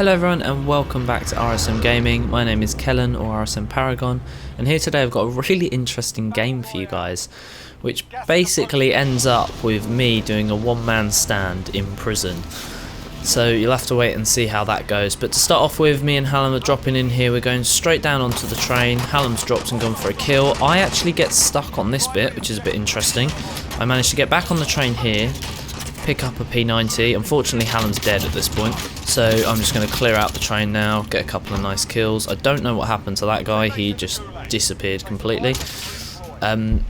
Hello everyone and welcome back to RSM Gaming. My name is Kellen or RSM Paragon, and here today I've got a really interesting game for you guys, which basically ends up with me doing a one-man stand in prison. So you'll have to wait and see how that goes. But to start off with, me and Hallam are dropping in here. We're going straight down onto the train. Hallam's dropped and gone for a kill. I actually get stuck on this bit, which is a bit interesting. I managed to get back on the train here, pick up a P90. Unfortunately, Hallam's dead at this point, so I'm just going to clear out the train now, get a couple of nice kills. I don't know what happened to that guy, he just disappeared completely. So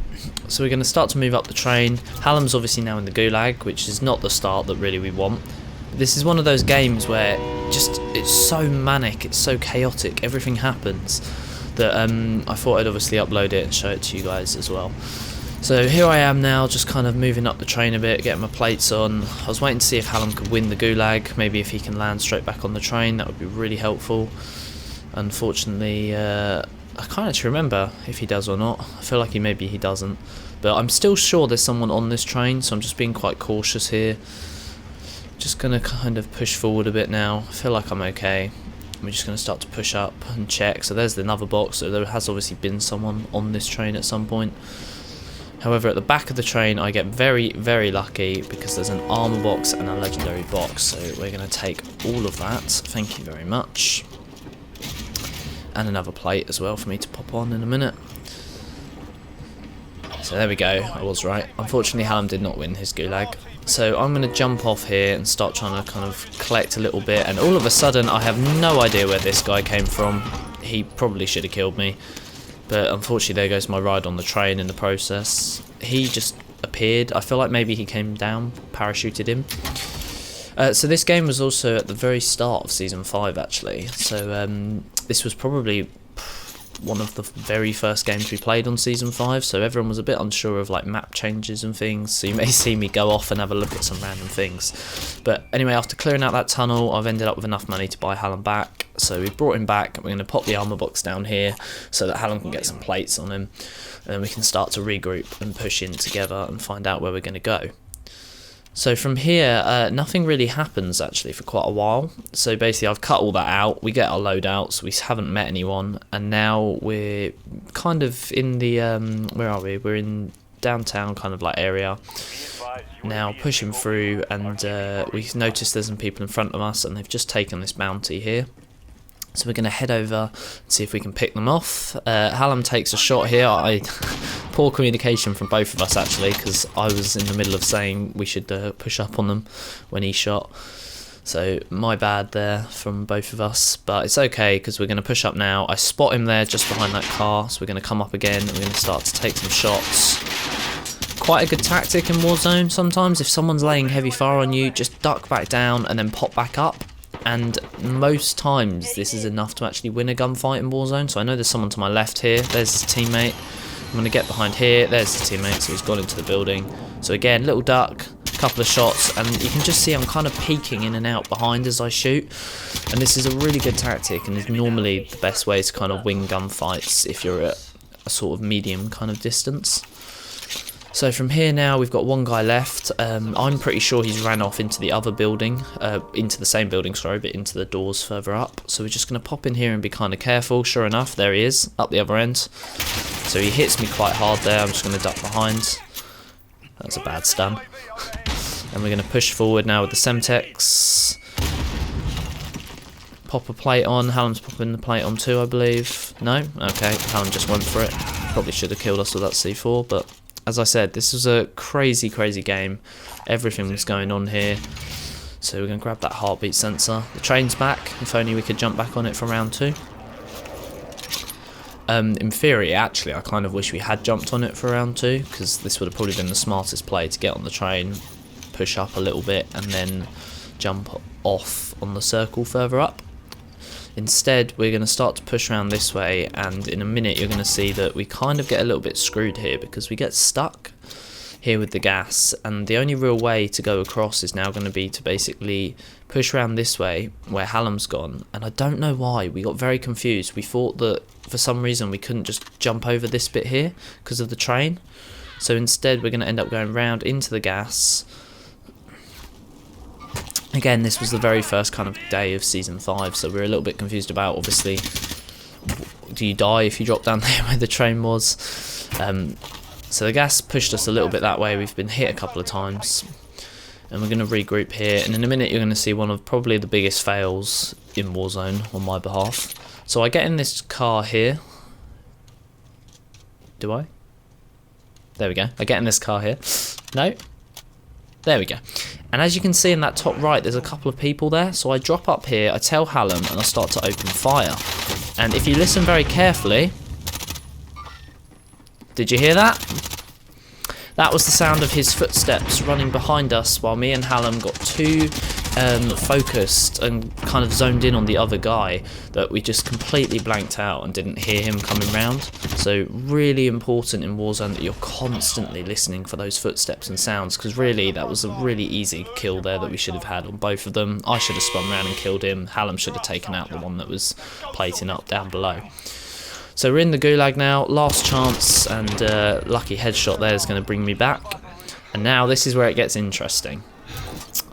we're going to start to move up the train. Hallam's obviously now in the gulag, which is not the start that really we want. This is one of those games where it's so manic, it's so chaotic, everything happens, that I thought I'd obviously upload it and show it to you guys as well. So here I am now, just kind of moving up the train a bit, getting my plates on. I was waiting to see if Hallam could win the gulag, maybe if he can land straight back on the train, that would be really helpful. Unfortunately, I can't actually remember if he does or not. I feel like maybe he doesn't. But I'm still sure there's someone on this train, so I'm just being quite cautious here. Just going to kind of push forward a bit now. I feel like I'm okay. We're just going to start to push up and check. So there's another box, so there has obviously been someone on this train at some point. However, at the back of the train I get very, very lucky because there's an armor box and a legendary box, so we're going to take all of that, thank you very much. And another plate as well for me to pop on in a minute. So there we go, I was right. Unfortunately Hallam did not win his gulag. So I'm going to jump off here and start trying to kind of collect a little bit, and all of a sudden I have no idea where this guy came from. He probably should have killed me. But unfortunately there goes my ride on the train in the process. He just appeared. I feel like maybe he came down, parachuted in. So this game was also at the very start of Season 5 actually. So this was probably one of the very first games we played on Season 5. So everyone was a bit unsure of like map changes and things. So you may see me go off and have a look at some random things. But anyway, after clearing out that tunnel, I've ended up with enough money to buy Hallam back. So we've brought him back. We're going to pop the armor box down here so that Hallam can get some plates on him, and then we can start to regroup and push in together and find out where we're going to go. So from here, nothing really happens actually for quite a while. So basically I've cut all that out, we get our loadouts, we haven't met anyone, and now we're kind of in the, where are we? We're in downtown kind of like area. Now pushing through, and we notice there's some people in front of us and they've just taken this bounty here. So we're going to head over and see if we can pick them off. Hallam takes a shot here. Poor communication from both of us actually, because I was in the middle of saying we should push up on them when he shot. So my bad there from both of us, but it's okay because we're going to push up now. I spot him there just behind that car, so we're going to come up again and we're going to start to take some shots. Quite a good tactic in Warzone sometimes. If someone's laying heavy fire on you, just duck back down and then pop back up. And most times this is enough to actually win a gunfight in Warzone. So I know there's someone to my left here. There's his teammate. I'm going to get behind here. There's his teammate, so he's gone into the building. So again, little duck, couple of shots, and you can just see I'm kind of peeking in and out behind as I shoot. And this is a really good tactic and is normally the best way to kind of win gunfights if you're at a sort of medium kind of distance. So from here now we've got one guy left. I'm pretty sure he's ran off into the other building, into the same building, sorry, but into the doors further up. So we're just going to pop in here and be kind of careful. Sure enough, there he is, up the other end. So he hits me quite hard there. I'm just going to duck behind. That's a bad stun. And we're going to push forward now with the Semtex. Pop a plate on. Hallam's popping the plate on too, I believe. No? Okay, Hallam just went for it. Probably should have killed us with that C4, but as I said, this was a crazy, crazy game. Everything was going on here. So we're going to grab that heartbeat sensor. The train's back. If only we could jump back on it for round 2. In theory, actually, I kind of wish we had jumped on it for round 2, because this would have probably been the smartest play to get on the train, push up a little bit, and then jump off on the circle further up. Instead, we're going to start to push around this way, and in a minute you're going to see that we kind of get a little bit screwed here because we get stuck here with the gas, and the only real way to go across is now going to be to basically push around this way where Hallam's gone, and I don't know why, we got very confused. We thought that for some reason we couldn't just jump over this bit here because of the train, so instead we're going to end up going round into the gas. Again, this was the very first kind of day of Season 5, so we're a little bit confused about, obviously, do you die if you drop down there where the train was? So the gas pushed us a little bit that way. We've been hit a couple of times. And we're going to regroup here. And in a minute, you're going to see one of probably the biggest fails in Warzone on my behalf. So I get in this car here. Do I? There we go. I get in this car here. No. There we go. And as you can see in that top right, there's a couple of people there. So I drop up here, I tell Hallam, and I start to open fire. And if you listen very carefully... Did you hear that? That was the sound of his footsteps running behind us while me and Hallam got too focused and kind of zoned in on the other guy that we just completely blanked out and didn't hear him coming round. So really important in Warzone that you're constantly listening for those footsteps and sounds, because really that was a really easy kill there that we should have had on both of them. I should have spun around and killed him. Hallam should have taken out the one that was plating up down below. So we're in the gulag now, last chance, and lucky headshot there is going to bring me back. And now this is where it gets interesting.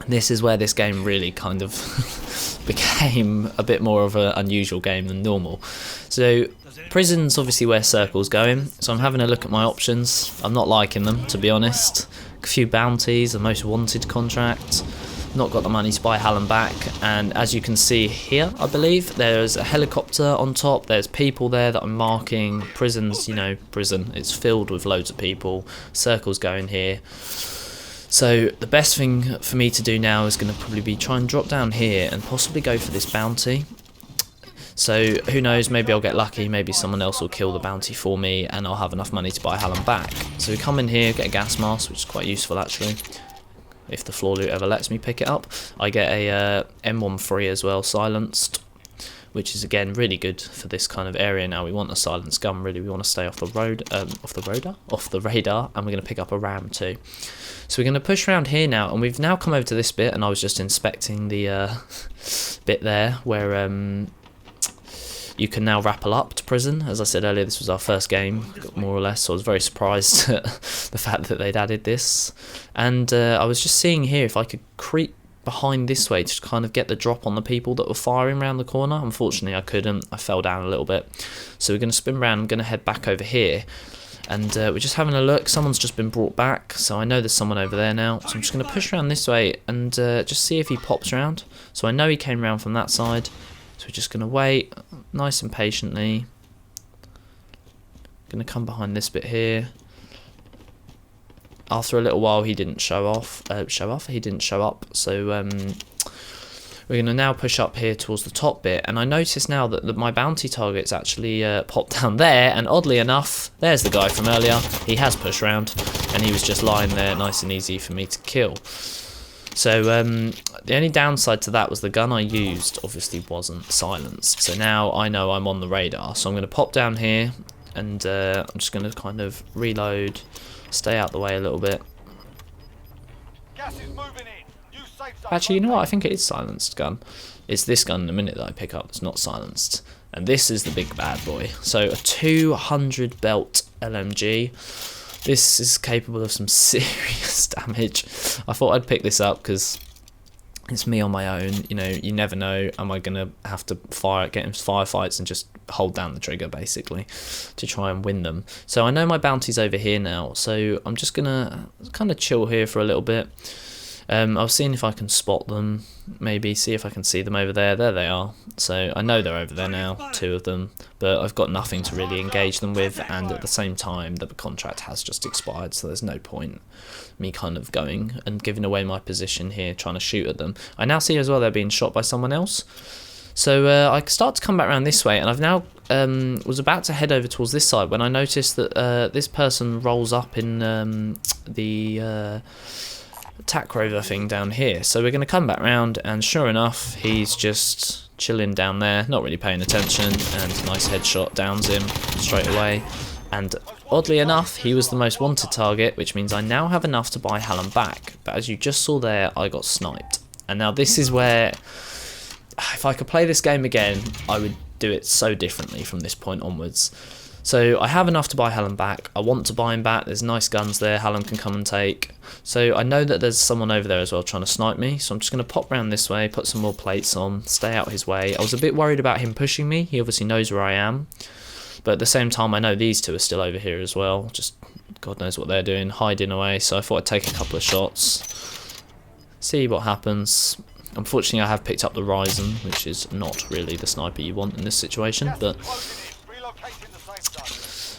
This is where this game really kind of became a bit more of an unusual game than normal. So prison's obviously where Circle's going, so I'm having a look at my options. I'm not liking them, to be honest. A few bounties, a most wanted contract. Not got the money to buy Hallam back, and as you can see here, I believe there's a helicopter on top, there's people there that I'm marking. Prison's, you know, prison, it's filled with loads of people. Circle's going here. So the best thing for me to do now is going to probably be try and drop down here and possibly go for this bounty. So who knows, maybe I'll get lucky, maybe someone else will kill the bounty for me and I'll have enough money to buy Hallam back. So we come in here, get a gas mask, which is quite useful actually. If the floor loot ever lets me pick it up. I get a M13 as well, silenced, which is again really good for this kind of area. Now we want a silenced gun, really. We want to stay off the road, off the radar, and we're going to pick up a ram too. So we're going to push around here now, and we've now come over to this bit, and I was just inspecting the bit there where you can now rappel up to prison. As I said earlier, this was our first game, more or less, so I was very surprised at the fact that they'd added this. And I was just seeing here if I could creep behind this way to kind of get the drop on the people that were firing around the corner. Unfortunately, I couldn't. I fell down a little bit. So we're going to spin around. I'm going to head back over here. And we're just having a look. Someone's just been brought back, so I know there's someone over there now. So I'm just going to push around this way and just see if he pops around. So I know he came around from that side. So we're just going to wait nice and patiently. Going to come behind this bit here. After a little while, he didn't show off. He didn't show up. So we're going to now push up here towards the top bit. And I notice now that my bounty target's actually popped down there. And oddly enough, there's the guy from earlier. He has pushed round. And he was just lying there nice and easy for me to kill. So the only downside to that was the gun I used obviously wasn't silenced. So now I know I'm on the radar. So I'm going to pop down here and I'm just going to kind of reload, stay out the way a little bit. Gas is moving in. You safe zone. Actually, you know what? I think it is silenced gun. It's this gun in a minute that I pick up. It's not silenced. And this is the big bad boy. So a 200 belt LMG. This is capable of some serious damage. I thought I'd pick this up because it's me on my own. You know, you never know. Am I going to have to get into firefights and just hold down the trigger, basically, to try and win them? So I know my bounty's over here now. So I'm just going to kind of chill here for a little bit. I was seeing if I can spot them, maybe see if I can see them over there. There they are. So I know they're over there now, 2 of them, but I've got nothing to really engage them with, and at the same time the contract has just expired, so there's no point me kind of going and giving away my position here trying to shoot at them. I now see as well they're being shot by someone else. So I start to come back around this way, and I've now was about to head over towards this side when I noticed that this person rolls up in the attack rover thing down here. So we're going to come back round, and sure enough, he's just chilling down there, not really paying attention, and nice headshot downs him straight away. And oddly enough, he was the most wanted target, which means I now have enough to buy Hallam back. But as you just saw there, I got sniped. And now this is where, if I could play this game again, I would do it so differently from this point onwards. So I have enough to buy Hallam back. I want to buy him back. There's nice guns there Hallam can come and take. So I know that there's someone over there as well trying to snipe me. So I'm just going to pop round this way, put some more plates on, stay out his way. I was a bit worried about him pushing me. He obviously knows where I am. But at the same time, I know these two are still over here as well. Just God knows what they're doing, hiding away. So I thought I'd take a couple of shots, see what happens. Unfortunately, I have picked up the Ryzen, which is not really the sniper you want in this situation. But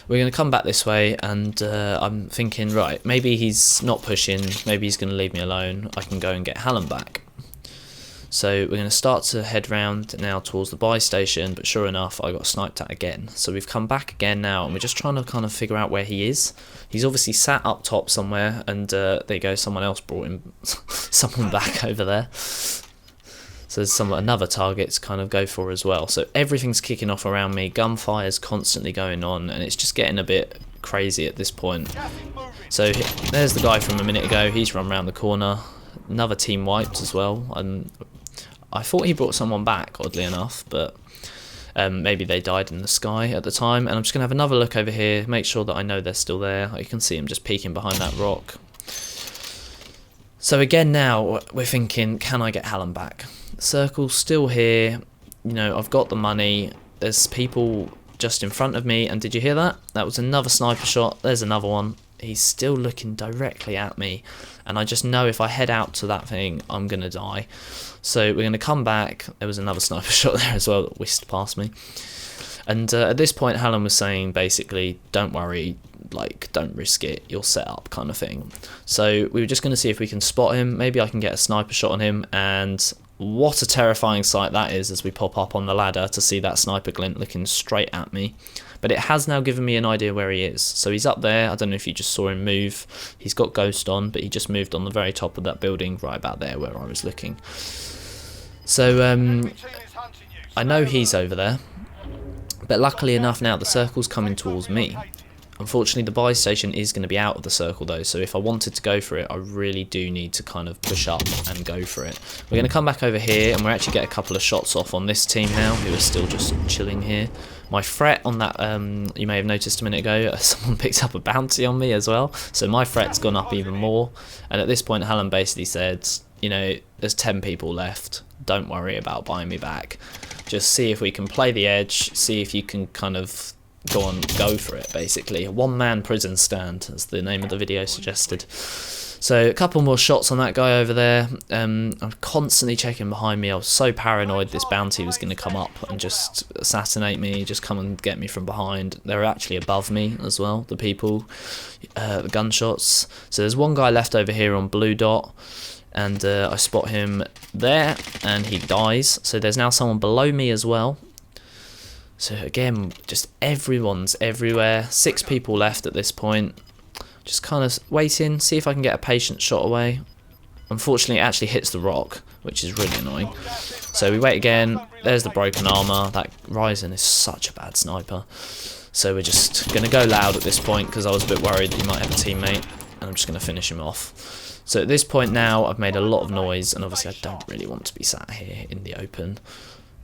we're going to come back this way, and I'm thinking, right, maybe he's not pushing, maybe he's going to leave me alone. I can go and get Hallam back. So we're going to start to head round now towards the buy station, but sure enough, I got sniped at again. So we've come back again now, and we're just trying to kind of figure out where he is. He's obviously sat up top somewhere, and there you go, someone else brought him, someone back over there. So there's another target to kind of go for as well. So everything's kicking off around me, gunfire's constantly going on, and it's just getting a bit crazy at this point. So there's the guy from a minute ago, he's run around the corner. Another team wiped as well, and I thought he brought someone back, oddly enough, but maybe they died in the sky at the time. And I'm just going to have another look over here, make sure that I know they're still there. You can see him just peeking behind that rock. So again now, we're thinking, can I get Hallam back? Circle's still here, you know, I've got the money, there's people just in front of me, and did you hear that? That was another sniper shot, there's another one. He's still looking directly at me, and I just know if I head out to that thing, I'm going to die. So we're going to come back. There was another sniper shot there as well that whisked past me. And at this point, Hallam was saying basically, don't worry, like, don't risk it, you'll set up kind of thing. So we were just going to see if we can spot him. Maybe I can get a sniper shot on him, and what a terrifying sight that is as we pop up on the ladder to see that sniper glint looking straight at me. But it has now given me an idea where he is. So he's up there. I don't know if you just saw him move. He's got Ghost on, but he just moved on the very top of that building, right about there where I was looking. So I know he's over there. But luckily enough now, the circle's coming towards me. Unfortunately, the buy station is going to be out of the circle though, so if I wanted to go for it, I really do need to kind of push up and go for it. We're going to come back over here, and we'll actually get a couple of shots off on this team now, who are still just chilling here. My threat on that, you may have noticed a minute ago, someone picked up a bounty on me as well, so my threat's gone up even more. And at this point, Hallam basically said, you know, there's 10 people left, don't worry about buying me back. Just see if we can play the edge, see if you can kind of go for it, basically. A one-man prison stand, as the name of the video suggested. So a couple more shots on that guy over there. I'm constantly checking behind me. I was so paranoid this bounty was going to come up and just assassinate me, just come and get me from behind. They're actually above me as well, the people, the gunshots. So there's one guy left over here on blue dot, and I spot him there, and he dies. So there's now someone below me as well. So again, just everyone's everywhere. 6 people left at this point. Just kind of waiting, see if I can get a patient shot away. Unfortunately, it actually hits the rock, which is really annoying. So we wait again. There's the broken armor. That Ryzen is such a bad sniper. So we're just going to go loud at this point, because I was a bit worried that he might have a teammate. And I'm just going to finish him off. So at this point now, I've made a lot of noise, and obviously I don't really want to be sat here in the open.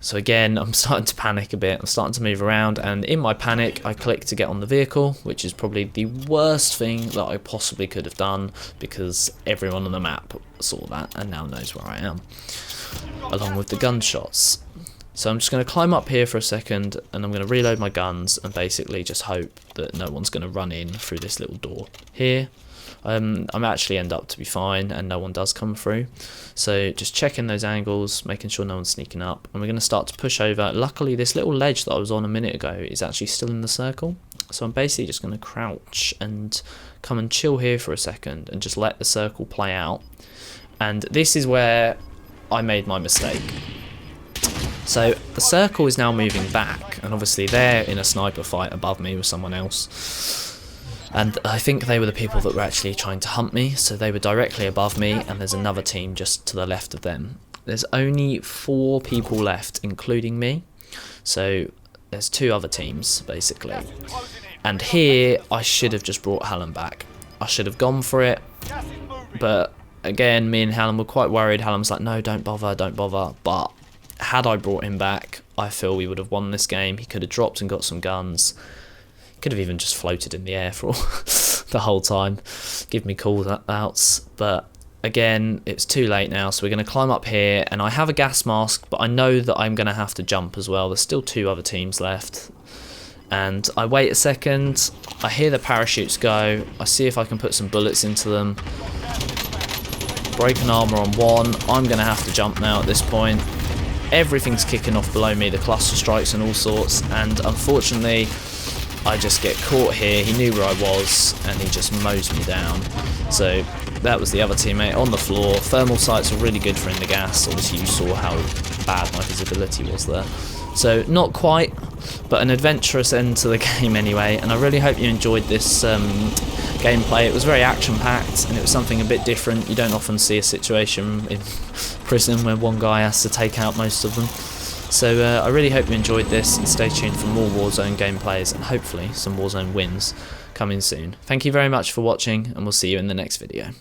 So again, I'm starting to panic a bit, I'm starting to move around, and in my panic I click to get on the vehicle, which is probably the worst thing that I possibly could have done, because everyone on the map saw that and now knows where I am, along with the gunshots. So I'm just going to climb up here for a second, and I'm going to reload my guns and basically just hope that no one's going to run in through this little door here. I'm actually end up to be fine, and no one does come through. So just checking those angles, making sure no one's sneaking up, and we're going to start to push over. Luckily, this little ledge that I was on a minute ago is actually still in the circle. So I'm basically just going to crouch and come and chill here for a second and just let the circle play out. And this is where I made my mistake. So the circle is now moving back, and obviously they're in a sniper fight above me with someone else. And I think they were the people that were actually trying to hunt me, so they were directly above me, and there's another team just to the left of them. There's only 4 people left, including me, so there's 2 other teams, basically. And here, I should have just brought Hallam back. I should have gone for it, but again, me and Hallam were quite worried. Hallam's like, no, don't bother, but had I brought him back, I feel we would have won this game. He could have dropped and got some guns. Could have even just floated in the air for the whole time. Give me call outs, but again, it's too late now, so we're going to climb up here, and I have a gas mask, but I know that I'm going to have to jump as well. There's still 2 other teams left, and I wait a second, I hear the parachutes go, I see if I can put some bullets into them. Broken armor on 1, I'm going to have to jump now at this point. Everything's kicking off below me, the cluster strikes and all sorts, and unfortunately I just get caught here. He knew where I was and he just mows me down. So that was the other teammate on the floor. Thermal sights are really good for in the gas. Obviously you saw how bad my visibility was there. So not quite, but an adventurous end to the game anyway, and I really hope you enjoyed this gameplay. It was very action-packed and it was something a bit different. You don't often see a situation in prison where one guy has to take out most of them. So I really hope you enjoyed this, and stay tuned for more Warzone gameplays and hopefully some Warzone wins coming soon. Thank you very much for watching, and we'll see you in the next video.